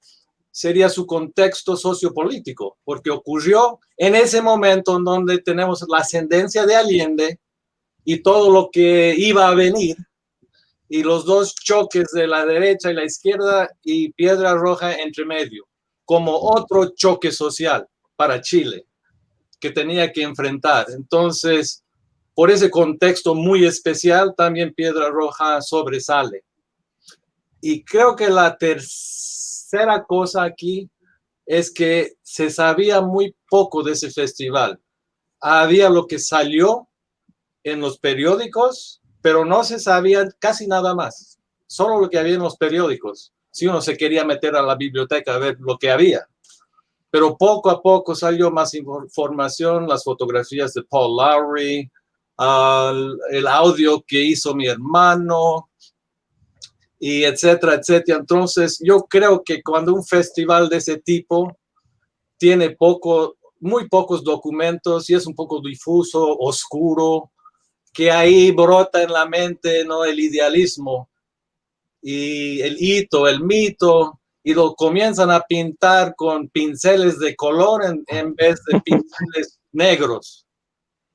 sería su contexto sociopolítico, porque ocurrió en ese momento en donde tenemos la ascendencia de Allende y todo lo que iba a venir, y los dos choques de la derecha y la izquierda y Piedra Roja entre medio, como otro choque social para Chile que tenía que enfrentar. Entonces, por ese contexto muy especial, también Piedra Roja sobresale. Y creo que la tercera cosa aquí es que se sabía muy poco de ese festival. Había lo que salió en los periódicos, pero no se sabía casi nada más. Solo lo que había en los periódicos. Si uno se quería meter a la biblioteca a ver lo que había. Pero poco a poco salió más información, las fotografías de Paul Lowry, el audio que hizo mi hermano, y etcétera, etcétera. Entonces, yo creo que cuando un festival de ese tipo tiene muy pocos documentos y es un poco difuso, oscuro, que ahí brota en la mente, ¿no?, el idealismo y el hito, el mito, y lo comienzan a pintar con pinceles de color en vez de pinceles negros,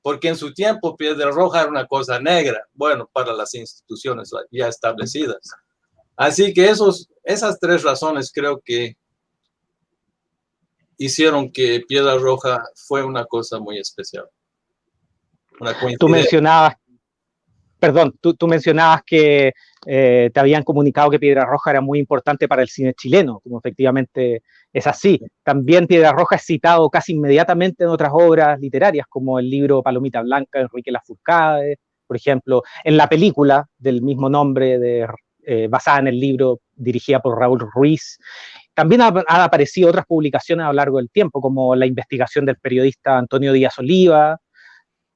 porque en su tiempo Piedra Roja era una cosa negra, bueno, para las instituciones ya establecidas. Así que esas tres razones creo que hicieron que Piedra Roja fue una cosa muy especial. Una coincidencia. Tú mencionabas que te habían comunicado que Piedra Roja era muy importante para el cine chileno, como efectivamente es así. También Piedra Roja es citado casi inmediatamente en otras obras literarias, como el libro Palomita Blanca de Enrique Lafourcade, por ejemplo, en la película del mismo nombre, basada en el libro, dirigida por Raúl Ruiz. También han aparecido otras publicaciones a lo largo del tiempo, como la investigación del periodista Antonio Díaz Oliva,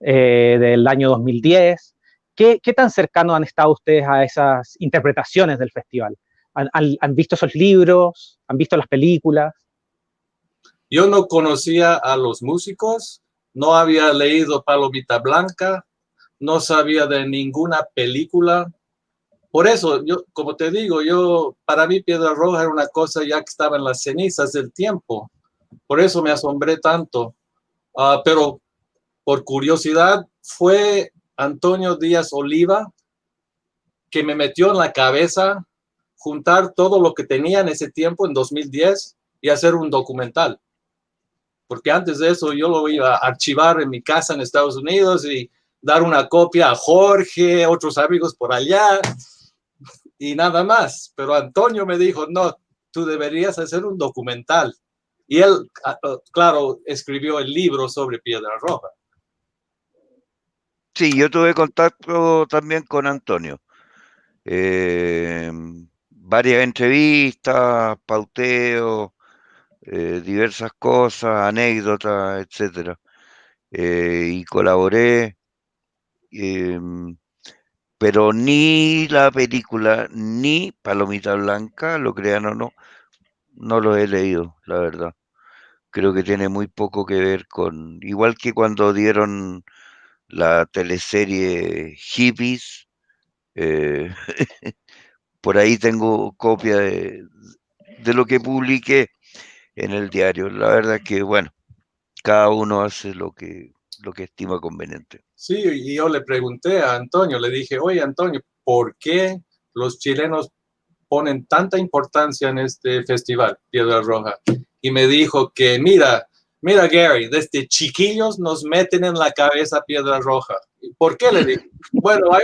del año 2010. ¿Qué tan cercanos han estado ustedes a esas interpretaciones del festival? ¿Han visto esos libros? ¿Han visto las películas? Yo no conocía a los músicos, no había leído Palomita Blanca, no sabía de ninguna película. Por eso, como te digo, para mí Piedra Roja era una cosa ya que estaba en las cenizas del tiempo. Por eso me asombré tanto. Pero por curiosidad, fue Antonio Díaz Oliva que me metió en la cabeza juntar todo lo que tenía en ese tiempo, en 2010, y hacer un documental. Porque antes de eso yo lo iba a archivar en mi casa en Estados Unidos y dar una copia a Jorge, otros amigos por allá, y nada más. Pero Antonio me dijo, no, tú deberías hacer un documental. Y él, claro, escribió el libro sobre Piedra Roja. Sí, yo tuve contacto también con Antonio. Varias entrevistas, pauteos, diversas cosas, anécdotas, etcétera. Y colaboré, pero ni la película ni Palomita Blanca, lo crean o no, no lo he leído, la verdad. Creo que tiene muy poco que ver con, igual que cuando dieron la teleserie Hippies, por ahí tengo copia de lo que publiqué en el diario. La verdad que, bueno, cada uno hace lo que estima conveniente. Sí, y yo le pregunté a Antonio, le dije, oye Antonio, ¿por qué los chilenos ponen tanta importancia en este festival, Piedra Roja? Y me dijo que, mira Gary, desde chiquillos nos meten en la cabeza Piedra Roja. ¿Por qué? Le dije, bueno, hay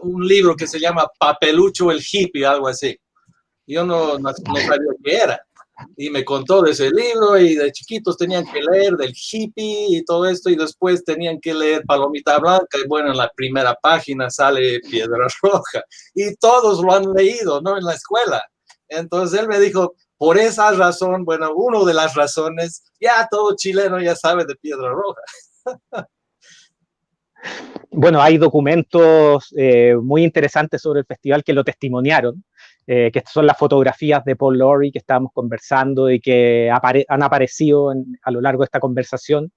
un libro que se llama Papelucho el hippie, algo así. Yo no sabía qué era. Y me contó de ese libro y de chiquitos tenían que leer del hippie y todo esto y después tenían que leer Palomita Blanca y bueno, en la primera página sale Piedra Roja y todos lo han leído, ¿no? En la escuela. Entonces él me dijo, por esa razón, bueno, una de las razones, ya todo chileno ya sabe de Piedra Roja. Bueno, hay documentos muy interesantes sobre el festival que lo testimoniaron, que son las fotografías de Paul Lowry que estábamos conversando y que han aparecido a lo largo de esta conversación.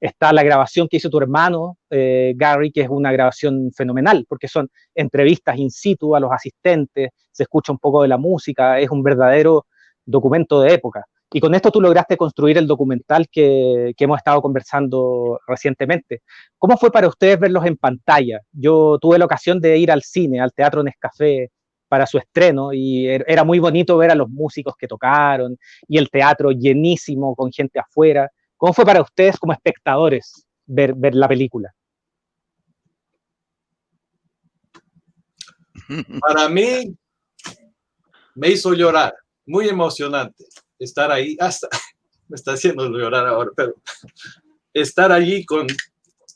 Está la grabación que hizo tu hermano, Gary, que es una grabación fenomenal, porque son entrevistas in situ a los asistentes, se escucha un poco de la música, es un verdadero documento de época. Y con esto tú lograste construir el documental que hemos estado conversando recientemente. ¿Cómo fue para ustedes verlos en pantalla? Yo tuve la ocasión de ir al cine, al Teatro Nescafé, para su estreno, y era muy bonito ver a los músicos que tocaron, y el teatro llenísimo, con gente afuera. ¿Cómo fue para ustedes como espectadores ver la película? Para mí, me hizo llorar, muy emocionante estar ahí, hasta me está haciendo llorar ahora, pero estar allí con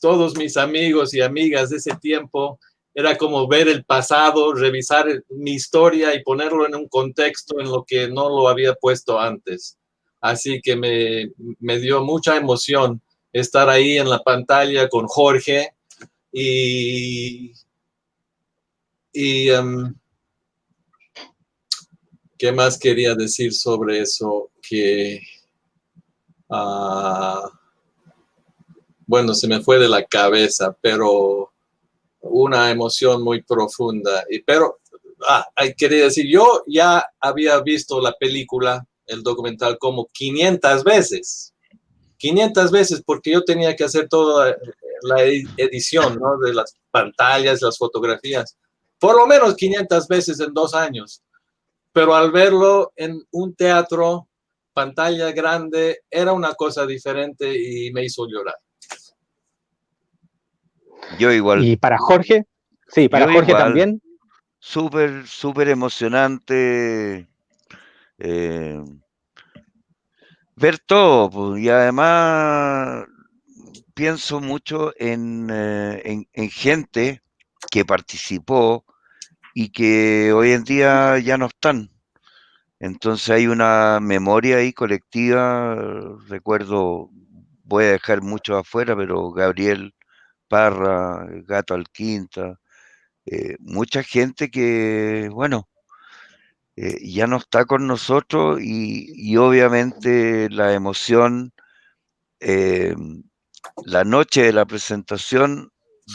todos mis amigos y amigas de ese tiempo era como ver el pasado, revisar mi historia y ponerlo en un contexto en lo que no lo había puesto antes. Así que me dio mucha emoción estar ahí en la pantalla con Jorge y ¿qué más quería decir sobre eso? Que, bueno, se me fue de la cabeza, pero una emoción muy profunda. Pero, quería decir, yo ya había visto la película, el documental, como 500 veces. 500 veces, porque yo tenía que hacer toda la edición, ¿no? De las pantallas, las fotografías. Por lo menos 500 veces en 2 años. Pero al verlo en un teatro, pantalla grande, era una cosa diferente y me hizo llorar. Yo igual. Y para Jorge, sí, para Yo Jorge igual. también. Súper, súper emocionante ver todo, pues, y además pienso mucho en gente que participó y que hoy en día ya no están. Entonces hay una memoria ahí colectiva. Recuerdo, voy a dejar mucho afuera, pero Gabriel Parra, Gato Alquinta, mucha gente que, bueno, ya no está con nosotros y obviamente la emoción, la noche de la presentación,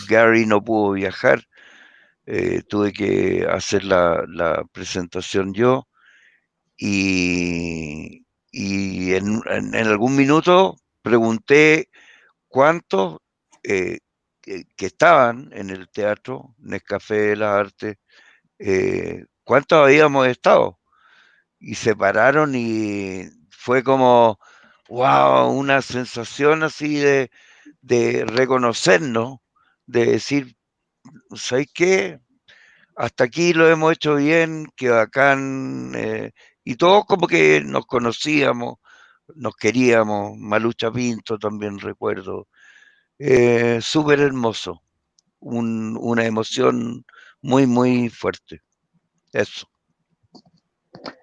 Gary no pudo viajar, tuve que hacer la presentación yo y en algún minuto pregunté cuántos que estaban en el teatro Nescafé de las Artes, cuántos habíamos estado. Y se pararon y fue como, wow, una sensación así de reconocernos, de decir, ¿sabes qué? Hasta aquí lo hemos hecho bien, que bacán. Y todos como que nos conocíamos, nos queríamos. Malucha Pinto también recuerdo. Súper hermoso. Una emoción muy, muy fuerte. Eso.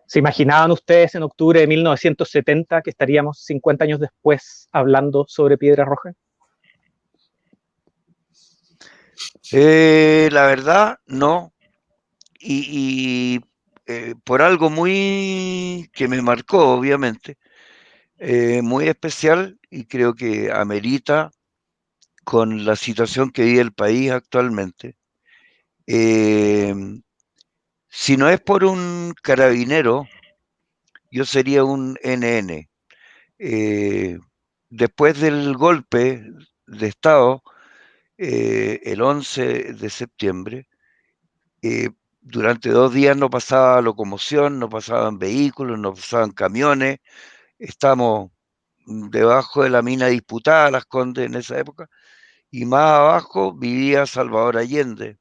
¿Se imaginaban ustedes en octubre de 1970 que estaríamos 50 años después hablando sobre Piedra Roja? La verdad, no. Y por algo muy que me marcó, obviamente, muy especial y creo que amerita con la situación que vive el país actualmente. Si no es por un carabinero, yo sería un NN. Después del golpe de Estado, el 11 de septiembre, durante 2 días no pasaba locomoción, no pasaban vehículos, no pasaban camiones, estamos debajo de la mina disputada, Las Condes en esa época, y más abajo vivía Salvador Allende.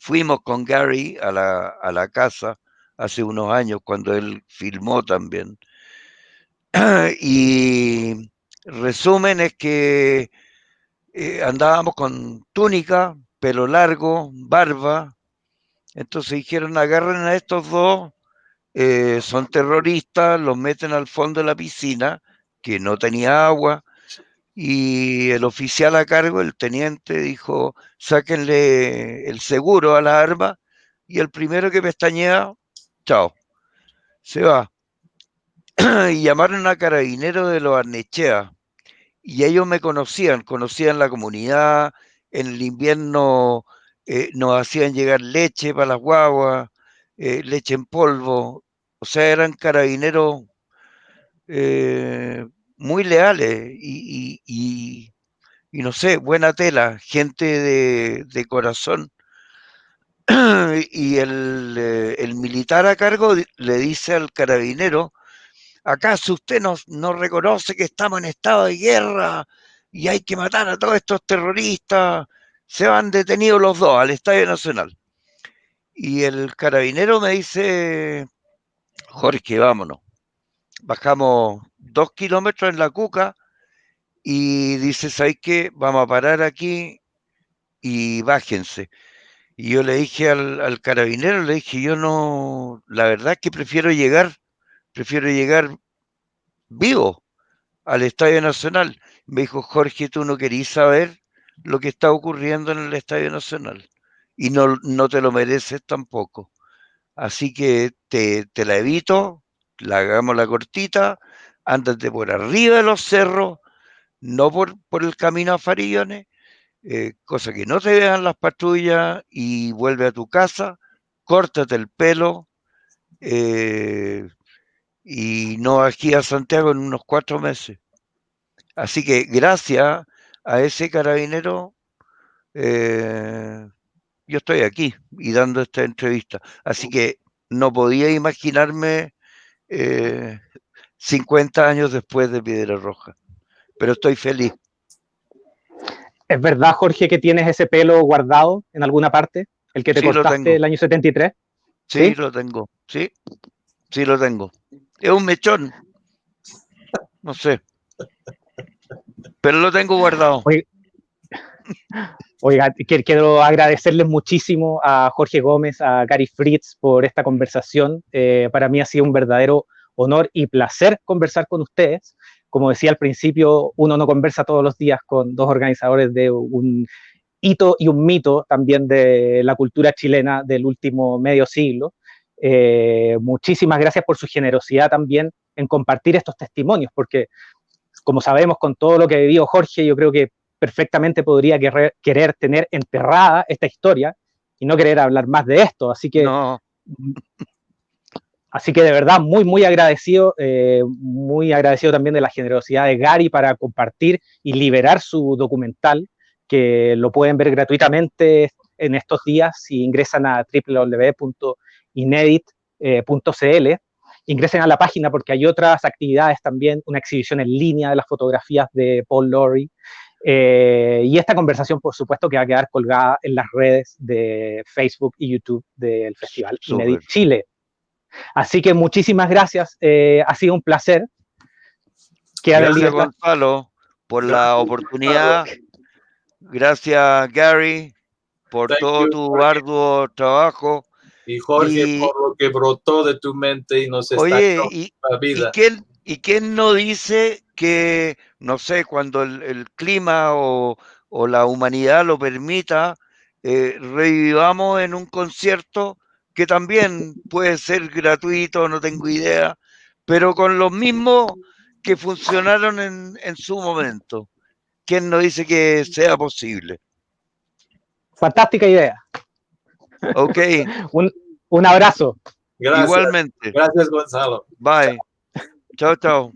Fuimos con Gary a la casa hace unos años cuando él filmó también. Y resumen es que andábamos con túnica, pelo largo, barba. Entonces dijeron, agarren a estos dos, son terroristas, los meten al fondo de la piscina, que no tenía agua, y el oficial a cargo, el teniente, dijo, sáquenle el seguro a la arma, y el primero que pestañea, chao, se va. Y llamaron a carabineros de los Arnechea, y ellos me conocían la comunidad. En el invierno nos hacían llegar leche para las guaguas, leche en polvo, O sea, eran carabineros muy leales y no sé, buena tela, gente de corazón. Y el militar a cargo le dice al carabinero: ¿acaso usted no reconoce que estamos en estado de guerra y hay que matar a todos estos terroristas? Se van detenidos los dos al Estadio Nacional. Y el carabinero me dice: Jorge, vámonos. Bajamos 2 kilómetros en la Cuca y dice: ¿sabes qué? Vamos a parar aquí y bájense. Y yo le dije al carabinero, le dije: yo no, la verdad es que prefiero llegar vivo al Estadio Nacional. Me dijo: Jorge, tú no querís saber lo que está ocurriendo en el Estadio Nacional y no te lo mereces tampoco. Así que te la evito, la hagamos la cortita, ándate por arriba de los cerros, no por el camino a Farillones, cosa que no te vean las patrullas, y vuelve a tu casa, córtate el pelo, y no aquí a Santiago en unos 4 meses. Así que gracias a ese carabinero, yo estoy aquí y dando esta entrevista. Así que no podía imaginarme 50 años después de Piedra Roja, pero estoy feliz. ¿Es verdad, Jorge, que tienes ese pelo guardado en alguna parte? ¿El que te Sí, lo cortaste tengo. el año 73? Sí, lo tengo. Sí, lo tengo. Es un mechón, no sé, pero lo tengo guardado. Oiga, quiero agradecerles muchísimo a Jorge Gómez, a Gary Fritz por esta conversación. Para mí ha sido un verdadero honor y placer conversar con ustedes. Como decía al principio, uno no conversa todos los días con dos organizadores de un hito y un mito también de la cultura chilena del último medio siglo. Muchísimas gracias por su generosidad también en compartir estos testimonios, porque como sabemos, con todo lo que ha vivido Jorge, yo creo que perfectamente podría querer tener enterrada esta historia y no querer hablar más de esto. Así que de verdad, muy agradecido también de la generosidad de Gary para compartir y liberar su documental, que lo pueden ver gratuitamente en estos días si ingresan a www.inedit.cl. Ingresen a la página porque hay otras actividades también, una exhibición en línea de las fotografías de Paul Lawrie, y esta conversación, por supuesto, que va a quedar colgada en las redes de Facebook y YouTube del Festival Inedit Chile. Así que muchísimas gracias, ha sido un placer. Gracias, Gonzalo, por la oportunidad. Gracias, Gary, por todo tu arduo trabajo. Y Jorge, por lo que brotó de tu mente y nos está dando la vida. ¿Y quién no dice que, no sé, cuando el clima o la humanidad lo permita, revivamos en un concierto que también puede ser gratuito, no tengo idea, pero con los mismos que funcionaron en su momento? ¿Quién no dice que sea posible? Fantástica idea. Ok. Un abrazo. Gracias. Igualmente. Gracias, Gonzalo. Bye. Chao, chao.